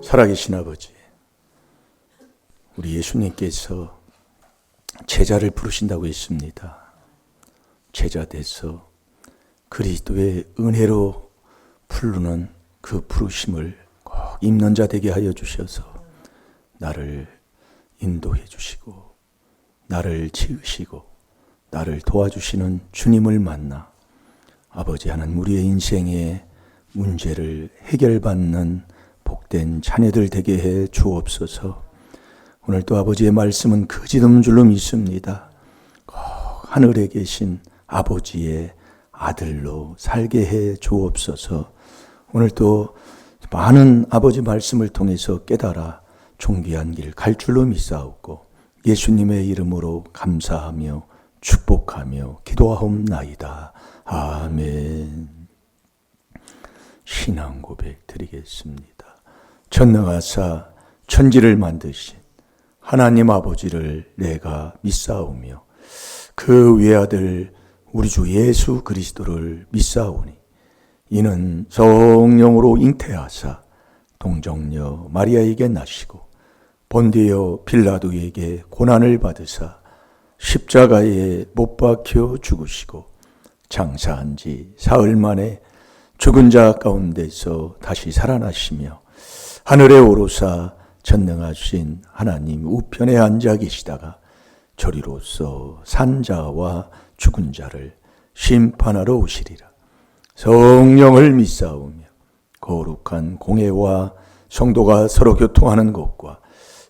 살아계신 아버지, 우리 예수님께서 제자를 부르신다고 했습니다. 제자 돼서 그리스도의 은혜로 부르는 그 부르심을 꼭 입는 자 되게 하여 주셔서 나를 인도해 주시고 나를 지으시고 나를 도와주시는 주님을 만나 아버지 하나님 우리의 인생의 문제를 해결받는 복된 자녀들 되게 해 주옵소서. 오늘도 아버지의 말씀은 거짓없는 줄로 믿습니다. 꼭 하늘에 계신 아버지의 아들로 살게 해 주옵소서. 오늘도 많은 아버지 말씀을 통해서 깨달아 존귀한 길 갈 줄로 믿사옵고 예수님의 이름으로 감사하며 축복하며 기도하옵나이다. 아멘. 신앙 고백 드리겠습니다. 전능하사 천지를 만드신 하나님 아버지를 내가 믿사오며 그 외아들 우리 주 예수 그리스도를 믿사오니 이는 성령으로 잉태하사 동정녀 마리아에게 나시고 본디오 빌라도에게 고난을 받으사 십자가에 못 박혀 죽으시고 장사한 지 사흘 만에 죽은 자 가운데서 다시 살아나시며 하늘에 오르사 전능하신 하나님 우편에 앉아 계시다가 저리로서 산 자와 죽은 자를 심판하러 오시리라. 성령을 믿사오며 거룩한 공회와 성도가 서로 교통하는 것과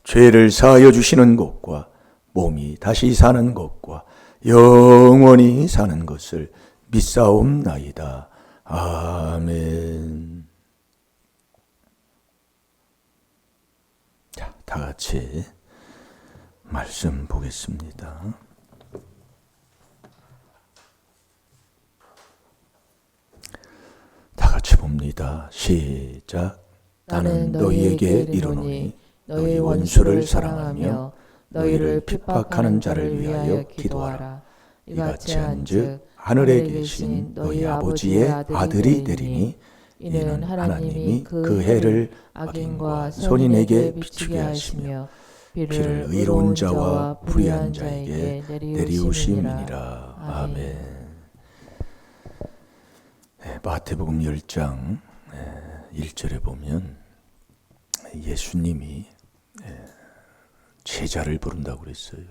죄를 사하여 주시는 것과 몸이 다시 사는 것과 영원히 사는 것을 믿사옵나이다. 아멘. 자, 다 같이 말씀 보겠습니다. 다 같이 봅니다. 시작. 나는 너희에게 이르노니 너희 원수를 사랑하며 너희를 핍박하는 자를 위하여 기도하라. 이같이 한즉 하늘에 계신 너희 아버지의 아들이 되리니 이는 하나님이 그 해를 악인과 선인에게 비추게 하시며 비를 의로운 자와 불의한 자에게 내리우심이니라. 아멘. 마태복음 10장 1절에 보면 예수님이 제자를 부른다고 그랬어요.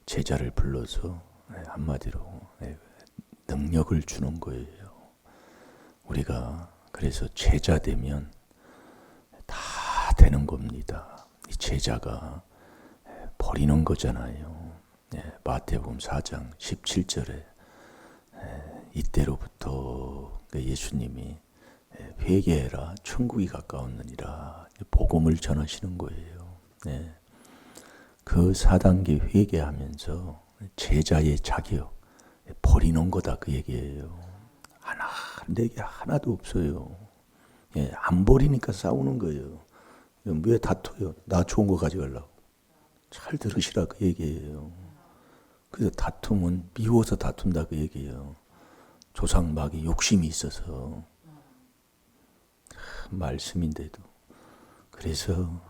제자를 불러서 한마디로 능력을 주는 거예요. 우리가 그래서 제자 되면 다 되는 겁니다. 이 제자가 버리는 거잖아요. 마태복음 4장 17절에 이때로부터 예수님이 회개해라 천국이 가까웠느니라 복음을 전하시는 거예요. 그 4단계 회개하면서 제자의 자격 버리는 거다 그 얘기예요. 내게 하나도 없어요. 안 버리니까 싸우는 거예요. 왜 다퉈요? 나 좋은 거 가져가려고. 잘 들으시라 그 얘기예요. 그래서 다툼은 미워서 다툰다 그 얘기예요. 조상마귀 욕심이 있어서 말씀인데도 그래서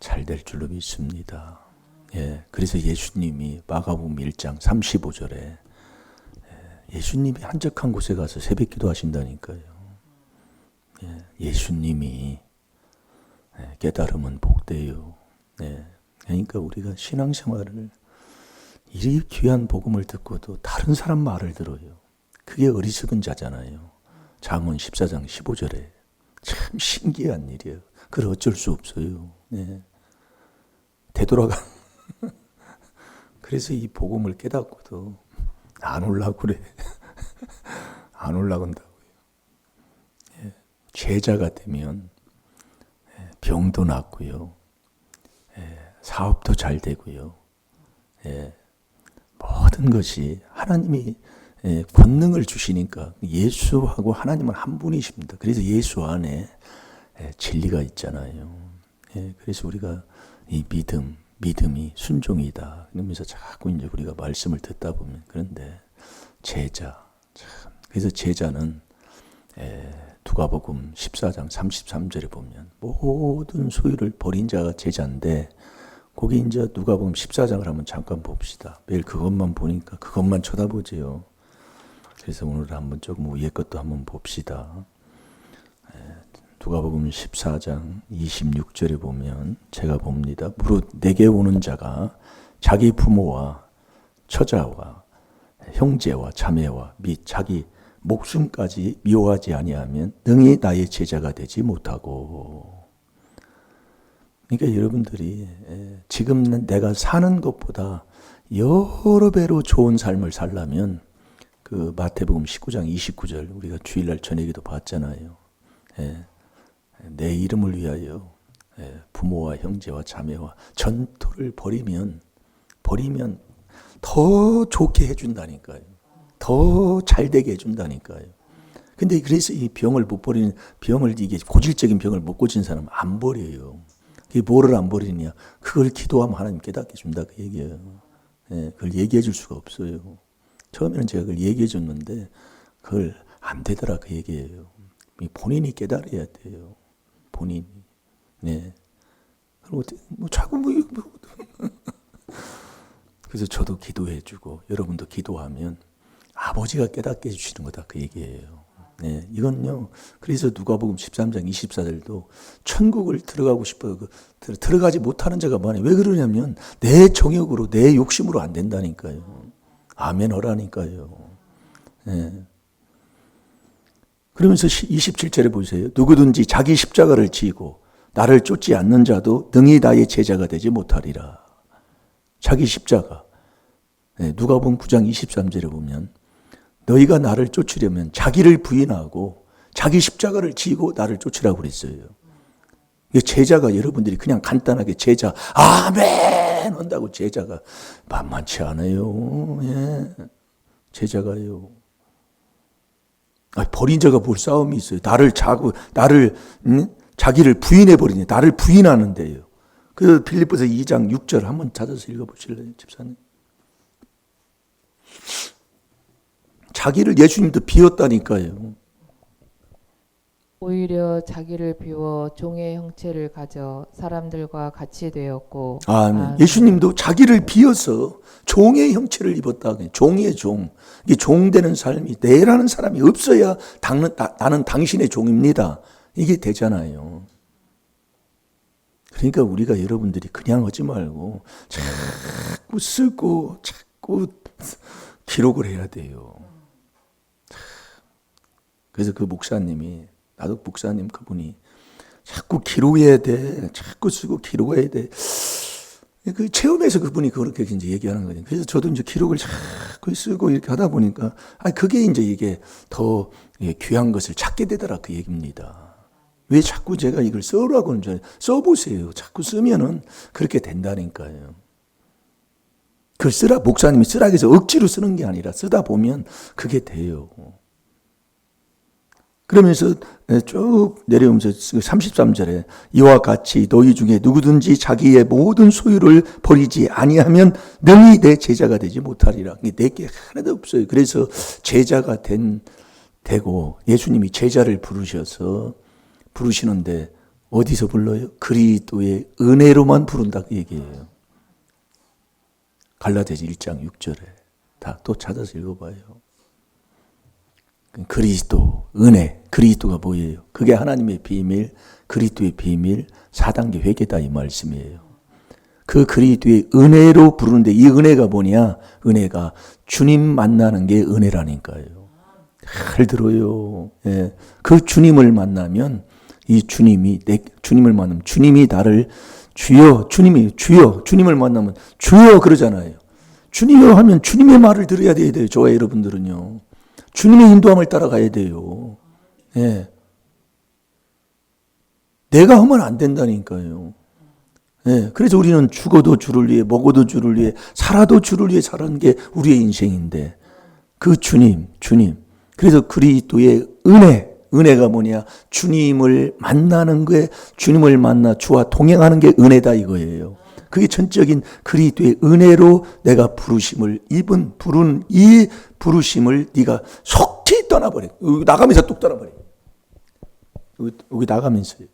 잘 될 줄로 믿습니다. 그래서 예수님이 마가복음 1장 35절에 예수님이 한적한 곳에 가서 새벽기도 하신다니까요. 예수님이 깨달으면 복돼요. 그러니까 우리가 신앙생활을 이리 귀한 복음을 듣고도 다른 사람 말을 들어요. 그게 어리석은 자잖아요. 잠언 14장 15절에 참 신기한 일이에요. 그걸 어쩔 수 없어요. 되돌아가. 그래서 이 복음을 깨닫고도 안 올라고 그래. 안 올라간다고요. 제자가 되면 병도 낫고요. 사업도 잘 되고요. 모든 것이 하나님이 권능을 주시니까 예수하고 하나님은 한 분이십니다. 그래서 예수 안에 진리가 있잖아요. 그래서 우리가 이 믿음이 순종이다. 그러면서 자꾸 이제 우리가 말씀을 듣다 보면 그런데 제자 참 그래서 제자는 누가복음 14장 33절에 보면 모든 소유를 버린 자가 제자인데, 거기 이제 누가복음 14장을 한번 잠깐 봅시다. 매일 그것만 보니까 그것만 쳐다보지요. 그래서 오늘 한번 조금 위에 것도 한번 봅시다. 누가복음 14장 26절에 보면 제가 봅니다. 무릇 내게 오는 자가 자기 부모와 처자와 형제와 자매와 및 자기 목숨까지 미워하지 아니하면 능히 나의 제자가 되지 못하고. 그러니까 여러분들이 지금 내가 사는 것보다 여러 배로 좋은 삶을 살려면 그 마태복음 19장 29절 우리가 주일날 저녁에도 봤잖아요. 내 이름을 위하여 부모와 형제와 자매와 전토를 버리면 더 좋게 해준다니까요. 더 잘되게 해준다니까요. 근데 그래서 이 병을 못 버리는, 이게 고질적인 병을 못 고친 사람은 안 버려요. 그게 뭐를 안 버리냐? 그걸 기도하면 하나님 깨닫게 준다, 그 얘기예요. 그걸 얘기해 줄 수가 없어요. 처음에는 제가 그걸 얘기해 줬는데 그걸 안 되더라, 그 얘기예요. 본인이 깨달아야 돼요. 본인이. 그리고 자꾸 그래서 저도 기도해 주고 여러분도 기도하면 아버지가 깨닫게 해주시는 거다, 그 얘기예요. 이건요. 그래서 누가복음 13장 24절도 천국을 들어가고 싶어요. 들어가지 못하는 자가 많아요. 왜 그러냐면 내 정욕으로, 내 욕심으로 안 된다니까요. 아멘 하라니까요. 그러면서 27절에 보세요. 누구든지 자기 십자가를 지고 나를 쫓지 않는 자도 능히 나의 제자가 되지 못하리라. 자기 십자가. 누가복음 9장 23절에 보면 너희가 나를 쫓으려면 자기를 부인하고 자기 십자가를 지고 나를 쫓으라고 그랬어요. 제자가 여러분들이 그냥 간단하게 제자 아멘 한다고 제자가 만만치 않아요. 제자가요. 버린 자가 뭘 싸움이 있어요. 자기를 부인해 버리네. 나를 부인하는데요. 그 빌립보서 2장 6절 한번 찾아서 읽어보실래요, 집사님? 자기를 예수님도 비웠다니까요. 오히려 자기를 비워 종의 형체를 가져 사람들과 같이 되었고. 예수님도 자기를 비워서 종의 형체를 입었다. 종의 종. 이게 종 되는 삶이, 내라는 사람이 없어야 나는 당신의 종입니다. 이게 되잖아요. 그러니까 우리가 여러분들이 그냥 하지 말고 자꾸 쓰고 자꾸 기록을 해야 돼요. 그래서 그 목사님이, 나도 목사님 그분이 자꾸 기록해야 돼. 자꾸 쓰고 기록해야 돼. 그 체험에서 그분이 그렇게 이제 얘기하는 거예요. 그래서 저도 이제 기록을 자꾸 쓰고 이렇게 하다 보니까, 그게 이제 이게 더 귀한 것을 찾게 되더라, 그 얘기입니다. 왜 자꾸 제가 이걸 써라고 하는 써보세요. 자꾸 쓰면은 그렇게 된다니까요. 그걸 목사님이 쓰라고 해서 억지로 쓰는 게 아니라 쓰다 보면 그게 돼요. 그러면서 쭉 내려오면서 33절에 이와 같이 너희 중에 누구든지 자기의 모든 소유를 버리지 아니하면 능히 내 제자가 되지 못하리라. 내게 하나도 없어요. 그래서 제자가 되고 예수님이 제자를 부르시는데 어디서 불러요? 그리스도의 은혜로만 부른다, 그 얘기예요. 갈라디아서 1장 6절에 다 또 찾아서 읽어봐요. 그리스도, 은혜, 그리스도가 뭐예요? 그게 하나님의 비밀, 그리스도의 비밀, 4단계 회개다, 이 말씀이에요. 그 그리스도의 은혜로 부르는데 이 은혜가 뭐냐? 은혜가 주님 만나는 게 은혜라니까요. 잘 들어요. 그 주님을 만나면 주님을 만나면 주님이 나를 주님을 만나면 주여 그러잖아요. 주님이요 하면 주님의 말을 들어야 돼요. 저와 여러분들은요. 주님의 인도함을 따라가야 돼요. 내가 하면 안 된다니까요. 그래서 우리는 죽어도 주를 위해, 먹어도 주를 위해, 살아도 주를 위해 사는 게 우리의 인생인데, 그 주님. 그래서 그리스도의 은혜가 뭐냐? 주님을 만나는 거에, 주님을 만나 주와 동행하는 게 은혜다, 이거예요. 그게 전적인 그리스도의 은혜로 내가 부르심을 부른 이 부르심을 네가 속히 떠나버려. 나가면서 뚝 떠나버려. 여기 나가면서요.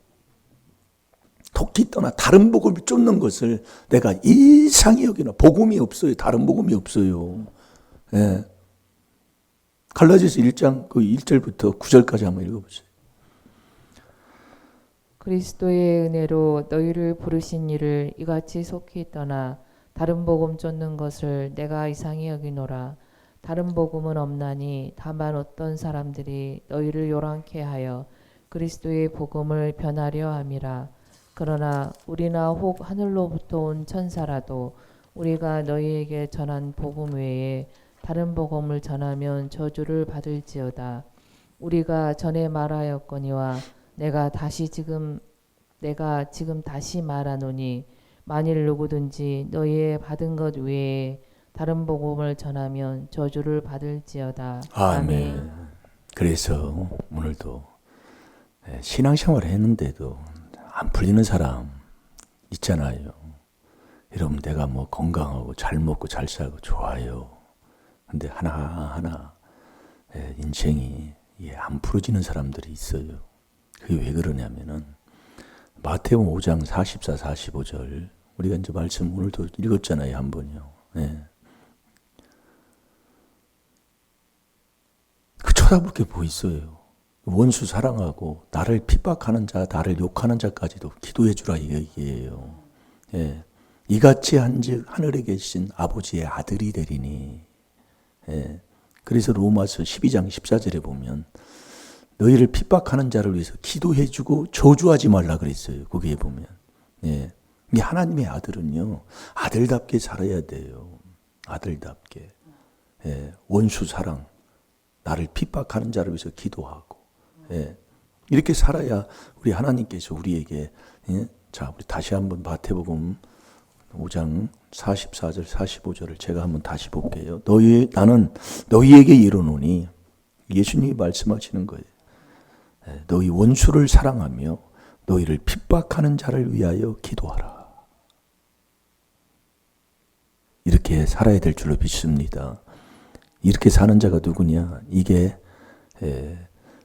토끼 떠나 다른 복음을 쫓는 것을 내가 이상히 여기나. 복음이 없어요. 다른 복음이 없어요. 예. 갈라디아서 1장 그 1절부터 9절까지 한번 읽어보세요. 그리스도의 은혜로 너희를 부르신 이를 이같이 속히 떠나 다른 복음 쫓는 것을 내가 이상히 여기노라. 다른 복음은 없나니 다만 어떤 사람들이 너희를 요란케 하여 그리스도의 복음을 변하려 함이라. 그러나 우리나 혹 하늘로부터 온 천사라도 우리가 너희에게 전한 복음 외에 다른 복음을 전하면 저주를 받을지어다. 우리가 전에 말하였거니와 내가 지금 다시 말하노니 만일 누구든지 너희의 받은 것 외에 다른 복음을 전하면 저주를 받을지어다. 아멘. 그래서 오늘도 신앙생활을 했는데도 안 풀리는 사람 있잖아요. 여러분, 내가 뭐 건강하고 잘 먹고 잘 살고 좋아요. 근데 하나하나 인생이 안 풀어지는 사람들이 있어요. 그게 왜 그러냐면은 마태복음 5장 44, 45절 우리가 이제 말씀 오늘도 읽었잖아요. 한 번요. 그 쳐다볼 게 뭐 있어요. 원수 사랑하고 나를 핍박하는 자, 나를 욕하는 자까지도 기도해 주라 이 얘기예요. 이같이 한즉 하늘에 계신 아버지의 아들이 되리니. 그래서 로마서 12장 14절에 보면 너희를 핍박하는 자를 위해서 기도해 주고 저주하지 말라 그랬어요. 거기에 보면. 이 하나님의 아들은요, 아들답게 살아야 돼요. 아들답게. 원수 사랑, 나를 핍박하는 자를 위해서 기도하고. 이렇게 살아야 우리 하나님께서 우리에게, 자, 우리 다시 한번 마태복음 5장 44절, 45절을 제가 한번 다시 볼게요. 나는 너희에게 이르노니, 예수님이 말씀하시는 거예요. 너희 원수를 사랑하며 너희를 핍박하는 자를 위하여 기도하라. 이렇게 살아야 될 줄로 믿습니다. 이렇게 사는 자가 누구냐? 이게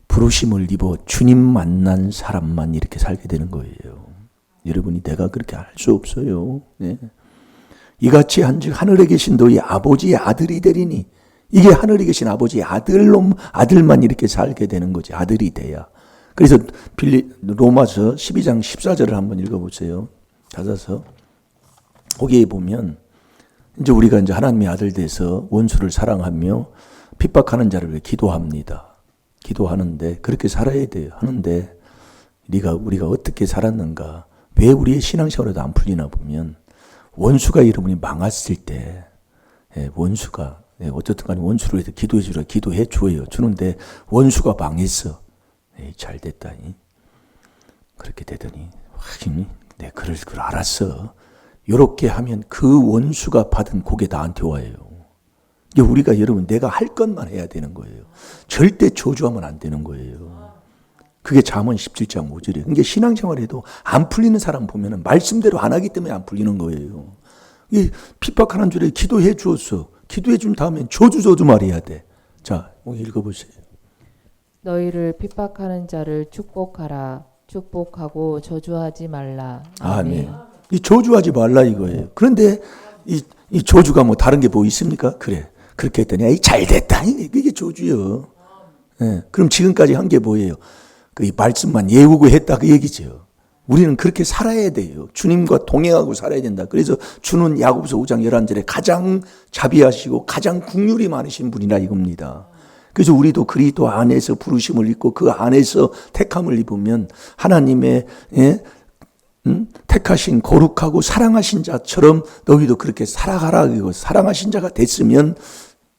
부르심을 입어 주님 만난 사람만 이렇게 살게 되는 거예요. 여러분이 내가 그렇게 할 수 없어요. 이같이 한즉 하늘에 계신 너희 아버지의 아들이 되리니. 이게 하늘에 계신 아버지의 아들만 이렇게 살게 되는 거지. 아들이 돼야. 그래서 로마서 12장 14절을 한번 읽어보세요. 닫아서. 거기에 보면 이제 우리가 이제 하나님의 아들 돼서 원수를 사랑하며 핍박하는 자를 위해 기도합니다. 기도하는데 그렇게 살아야 돼요. 하는데 우리가 어떻게 살았는가? 왜 우리의 신앙생활에도 안 풀리나 보면 원수가 여러분이 망했을 때 원수가 어쨌든 간에 원수를 해서 기도해 주라 기도해 줘요. 주는데 원수가 망했어. 잘 됐다. 그렇게 되더니 내 그럴 걸 알았어. 이렇게 하면 그 원수가 받은 복이 나한테 와요. 우리가 여러분 내가 할 것만 해야 되는 거예요. 절대 저주하면 안 되는 거예요. 그게 잠언 17장 5절이에요. 그러니까 신앙생활에도 안 풀리는 사람 보면 말씀대로 안 하기 때문에 안 풀리는 거예요. 핍박하는 줄에 기도해 주었어. 기도해 준 다음에 저주 말해야 돼. 자, 읽어보세요. 너희를 핍박하는 자를 축복하라. 축복하고 저주하지 말라. 아멘. 이 저주하지 말라 이거예요. 그런데 이 저주가 뭐 다른 게 뭐 있습니까? 그래. 그렇게 했더니 잘 됐다. 이게 저주요. 그럼 지금까지 한 게 뭐예요? 그 말씀만 예우고 했다 그 얘기죠. 우리는 그렇게 살아야 돼요. 주님과 동행하고 살아야 된다. 그래서 주는 야고보서 5장 11절에 가장 자비하시고 가장 긍휼이 많으신 분이라 이겁니다. 그래서 우리도 그리스도 안에서 부르심을 입고 그 안에서 택함을 입으면 하나님의 택하신 거룩하고 사랑하신 자처럼 너희도 그렇게 살아가라. 이거 사랑하신 자가 됐으면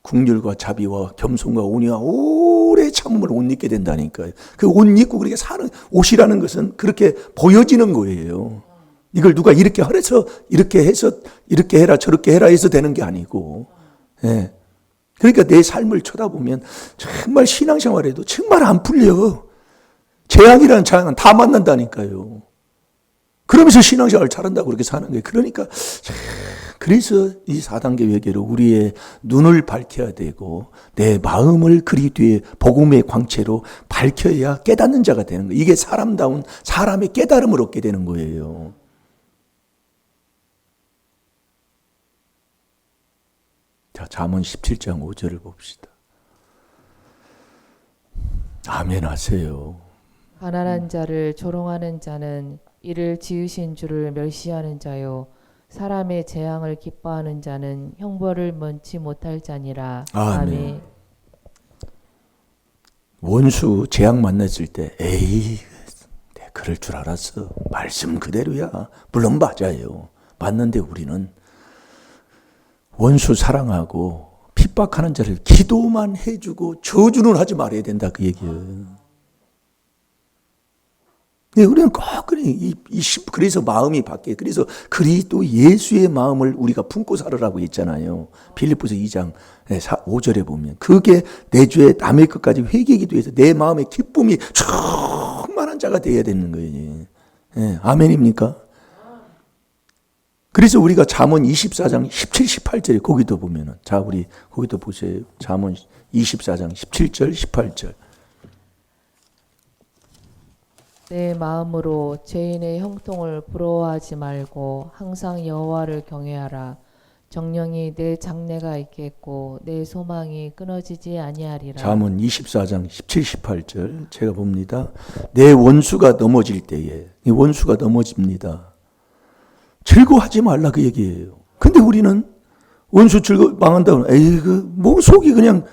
긍휼과 자비와 겸손과 온유와 오래 참음을 옷 입게 된다니까요. 그 옷 입고 그렇게 사는 옷이라는 것은 그렇게 보여지는 거예요. 이걸 누가 이렇게 하래서 이렇게 해서 이렇게 해라 저렇게 해라 해서 되는 게 아니고. 그러니까 내 삶을 쳐다보면 정말 신앙생활에도 정말 안 풀려. 재앙이라는 재앙은 다 만난다니까요. 그러면서 신앙생활을 잘한다고 그렇게 사는 거예요. 그러니까 그래서 이 4단계 회개로 우리의 눈을 밝혀야 되고 내 마음을 그리스도의 복음의 광채로 밝혀야 깨닫는 자가 되는 거예요. 이게 사람다운 사람의 깨달음을 얻게 되는 거예요. 자, 잠언 17장 5절을 봅시다. 아멘 하세요. 가난한 자를 조롱하는 자는 이를 지으신 주를 멸시하는 자요 사람의 재앙을 기뻐하는 자는 형벌을 면치 못할 자니라. 아멘. 원수 재앙 만났을 때 에이 내가 그럴 줄 알았어. 말씀 그대로야. 물론 맞아요. 맞는데 우리는 원수 사랑하고 핍박하는 자를 기도만 해주고 저주는 하지 말아야 된다 그 얘기예요. 네, 우리는 꼭 그래서 마음이 바뀌어요. 그래서 그리스도 예수의 마음을 우리가 품고 살으라고 했잖아요. 빌립보서 2장 5절에 보면 그게 내 주에 남의 것까지 회개 기도해서 내 마음의 기쁨이 충만한 자가 되어야 되는 거예요. 네, 아멘입니까? 그래서 우리가 잠언 24장 17, 18절에 거기도 보면은 자 우리 거기도 보세요. 잠언 24장 17절, 18절. 내 마음으로 죄인의 형통을 부러워하지 말고 항상 여호와를 경외하라. 정령이 내 장래가 있겠고 내 소망이 끊어지지 아니하리라. 잠언 24장 17, 18절 제가 봅니다. 내 원수가 넘어질 때에 이 원수가 넘어집니다. 즐거워하지 말라 그 얘기예요. 근데 우리는 원수 망한다고 에이 뭐 속이 그냥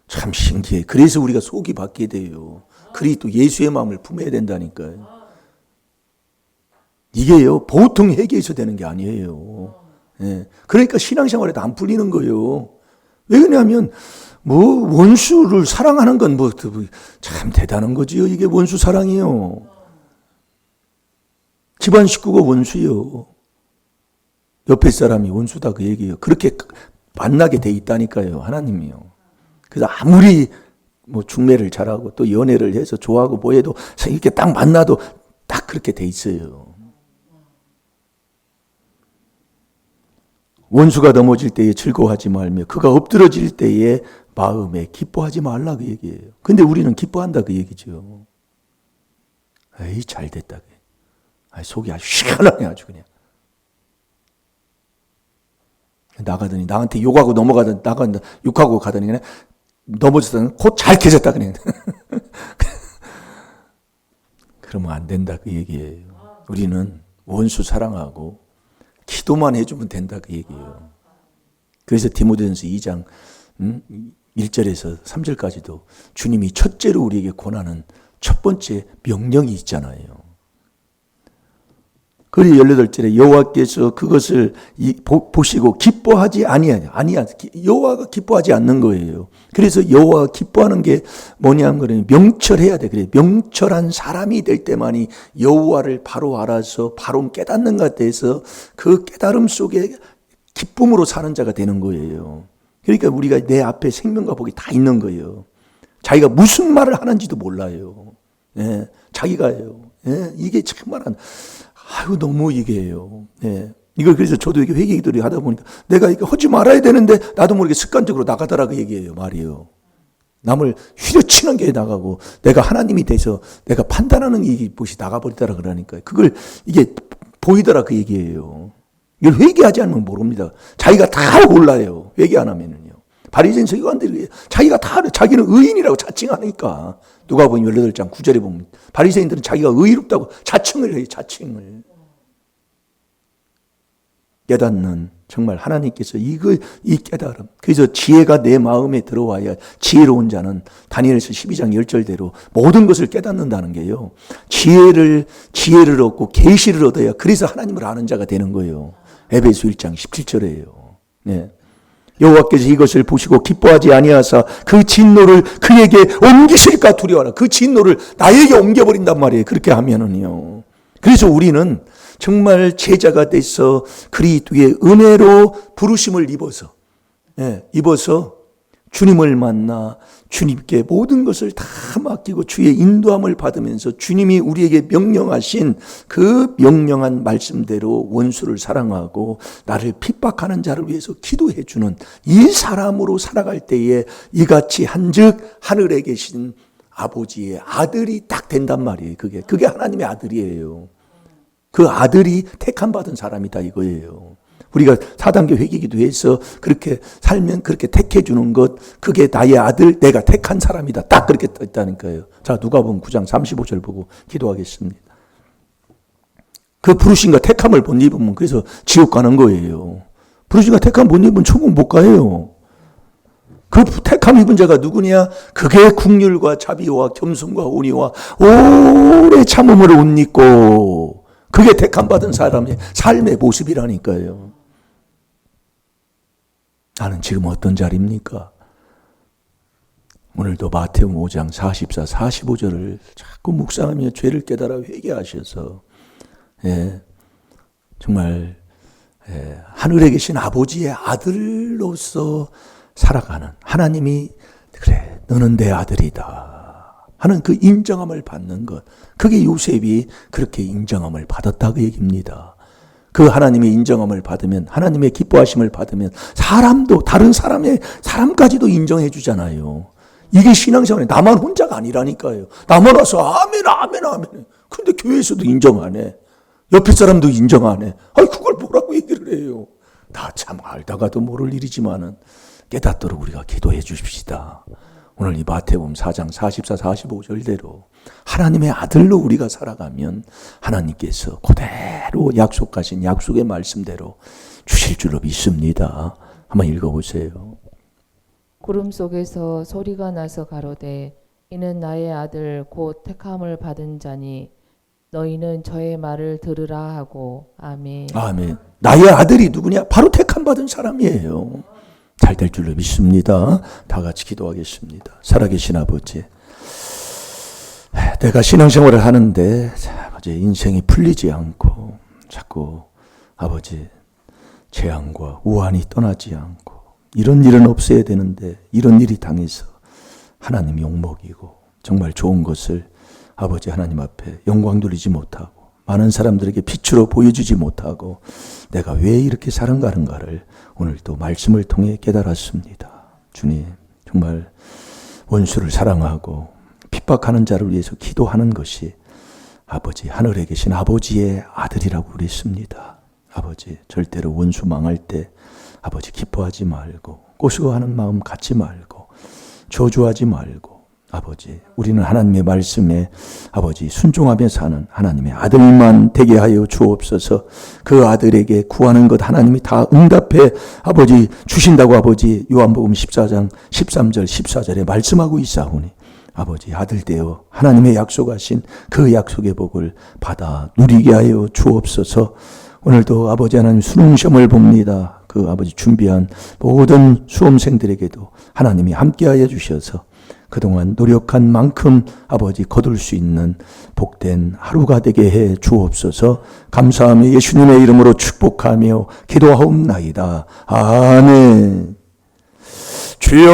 참 신기해. 그래서 우리가 속이 바뀌게 돼요. 그리스도 예수의 마음을 품어야 된다니까요. 이게요 보통 회개해서 되는 게 아니에요. 예. 그러니까 신앙생활에도 안 풀리는 거예요. 왜 그러냐면 원수를 사랑하는 건 참 대단한 거지요. 이게 원수 사랑이요. 집안 식구가 원수요. 옆에 사람이 원수다 그 얘기예요. 그렇게 만나게 돼 있다니까요. 하나님이요. 그래서 아무리 중매를 잘하고 또 연애를 해서 좋아하고 뭐해도 이렇게 딱 만나도 딱 그렇게 돼 있어요. 원수가 넘어질 때에 즐거워하지 말며 그가 엎드러질 때에 마음에 기뻐하지 말라 그 얘기예요. 근데 우리는 기뻐한다 그 얘기죠. 에이 잘 됐다. 속이 아주 시원하네 아주 그냥. 나가더니 나한테 욕하고 넘어가더니 욕하고 가더니 그냥 넘어졌다는 곧 잘 깨졌다 그냥. 그러면 안 된다 그 얘기예요. 우리는 원수 사랑하고 기도만 해주면 된다 그 얘기예요. 그래서 디모데전서 2장 1절에서 3절까지도 주님이 첫째로 우리에게 권하는 첫 번째 명령이 있잖아요. 그리고 18절에 여호와께서 그것을 보시고 기뻐하지 아니야. 여호와가 기뻐하지 않는 거예요. 그래서 여호와가 기뻐하는 게 뭐냐면 명철해야 돼. 그래. 명철한 사람이 될 때만이 여호와를 바로 알아서 바로 깨닫는 것 같아서 그 깨달음 속에 기쁨으로 사는 자가 되는 거예요. 그러니까 우리가 내 앞에 생명과 복이 다 있는 거예요. 자기가 무슨 말을 하는지도 몰라요. 예, 자기가요. 예, 이게 정말 너무 이게요. 예. 이걸 그래서 저도 이게 회개 기도를 하다 보니까 내가 이거 하지 말아야 되는데 나도 모르게 습관적으로 나가더라 그 얘기예요. 말이에요. 남을 휘려치는 게 나가고 내가 하나님이 돼서 내가 판단하는 것이 나가버리더라 그러니까 그걸 이게 보이더라 그 얘기예요. 이걸 회개하지 않으면 모릅니다. 자기가 다 몰라요. 회개 안 하면은요. 바리새인 서기관들이 자기가 다 자기는 의인이라고 자칭하니까 누가복음 18장 9절에 보면 바리새인들은 자기가 의롭다고 자칭을 해요. 자칭을. 깨닫는 정말 하나님께서 이 깨달음. 그래서 지혜가 내 마음에 들어와야 지혜로운 자는 다니엘서 12장 10절대로 모든 것을 깨닫는다는 게요. 지혜를 얻고 계시를 얻어야 그래서 하나님을 아는 자가 되는 거예요. 에베소 1장 17절이에요. 네. 여호와께서 이것을 보시고 기뻐하지 아니하사 그 진노를 그에게 옮기실까 두려워하라. 그 진노를 나에게 옮겨버린단 말이에요. 그렇게 하면은요. 그래서 우리는 정말 제자가 돼서 그리스도의 은혜로 부르심을 입어서 주님을 만나 주님께 모든 것을 다 맡기고 주의 인도함을 받으면서 주님이 우리에게 명령하신 그 명령한 말씀대로 원수를 사랑하고 나를 핍박하는 자를 위해서 기도해 주는 이 사람으로 살아갈 때에 이같이 한즉 하늘에 계신 아버지의 아들이 딱 된단 말이에요. 그게 하나님의 아들이에요. 그 아들이 택함 받은 사람이다 이거예요. 우리가 4단계 회개기도해서 그렇게 살면 그렇게 택해 주는 것, 그게 나의 아들, 내가 택한 사람이다. 딱 그렇게 있다니까요. 자, 누가복음 9장 35절 보고 기도하겠습니다. 그 부르심과 택함을 못 입으면 그래서 지옥 가는 거예요. 부르심과 택함 못 입으면 천국 못 가요. 그 택함 입은 자가 누구냐? 그게 국률과 자비와 겸손과 온유와 오래 참음을 옷 입고 그게 택함 받은 사람의 삶의 모습이라니까요. 나는 지금 어떤 자리입니까? 오늘도 마태복음 5장 44, 45절을 자꾸 묵상하며 죄를 깨달아 회개하셔서 정말 하늘에 계신 아버지의 아들로서 살아가는 하나님이 그래 너는 내 아들이다 하는 그 인정함을 받는 것, 그게 요셉이 그렇게 인정함을 받았다 그 얘기입니다. 그 하나님의 인정함을 받으면, 하나님의 기뻐하심을 받으면 사람도 다른 사람까지도 인정해 주잖아요. 이게 신앙생활이 나만 혼자가 아니라니까요. 나만 와서 아멘 아멘 아멘. 근데 교회에서도 인정 안 해. 옆에 사람도 인정 안 해. 아니 그걸 뭐라고 얘기를 해요. 나 참 알다가도 모를 일이지만은 깨닫도록 우리가 기도해 주십시다. 오늘 이 마태복음 4장 44, 45절대로 하나님의 아들로 우리가 살아가면 하나님께서 그대로 약속하신 약속의 말씀대로 주실 줄로 믿습니다. 한번 읽어보세요. 구름 속에서 소리가 나서 가로되 이는 나의 아들 곧 택함을 받은 자니 너희는 저의 말을 들으라 하고. 아멘. 아멘. 나의 아들이 누구냐? 바로 택함 받은 사람이에요. 잘 될 줄로 믿습니다. 다 같이 기도하겠습니다. 살아계신 아버지, 내가 신앙생활을 하는데 아버지 인생이 풀리지 않고 자꾸 아버지 재앙과 우환이 떠나지 않고 이런 일은 없어야 되는데 이런 일이 당해서 하나님 욕먹이고 정말 좋은 것을 아버지 하나님 앞에 영광 돌리지 못하고 많은 사람들에게 빛으로 보여주지 못하고 내가 왜 이렇게 살아가는가를 오늘 또 말씀을 통해 깨달았습니다. 주님, 정말 원수를 사랑하고 핍박하는 자를 위해서 기도하는 것이 아버지, 하늘에 계신 아버지의 아들이라고 그랬습니다. 아버지, 절대로 원수 망할 때 아버지 기뻐하지 말고 꼬시고하는 마음 갖지 말고 저주하지 말고 아버지, 우리는 하나님의 말씀에 아버지 순종하며 사는 하나님의 아들만 되게 하여 주옵소서. 그 아들에게 구하는 것 하나님이 다 응답해 아버지 주신다고 아버지 요한복음 14장 13절 14절에 말씀하고 있사오니 아버지 아들 되어 하나님의 약속하신 그 약속의 복을 받아 누리게 하여 주옵소서. 오늘도 아버지 하나님 수능시험을 봅니다. 그 아버지 준비한 모든 수험생들에게도 하나님이 함께하여 주셔서 그동안 노력한 만큼 아버지 거둘 수 있는 복된 하루가 되게 해 주옵소서. 감사하며 예수님의 이름으로 축복하며 기도하옵나이다. 아멘. 주여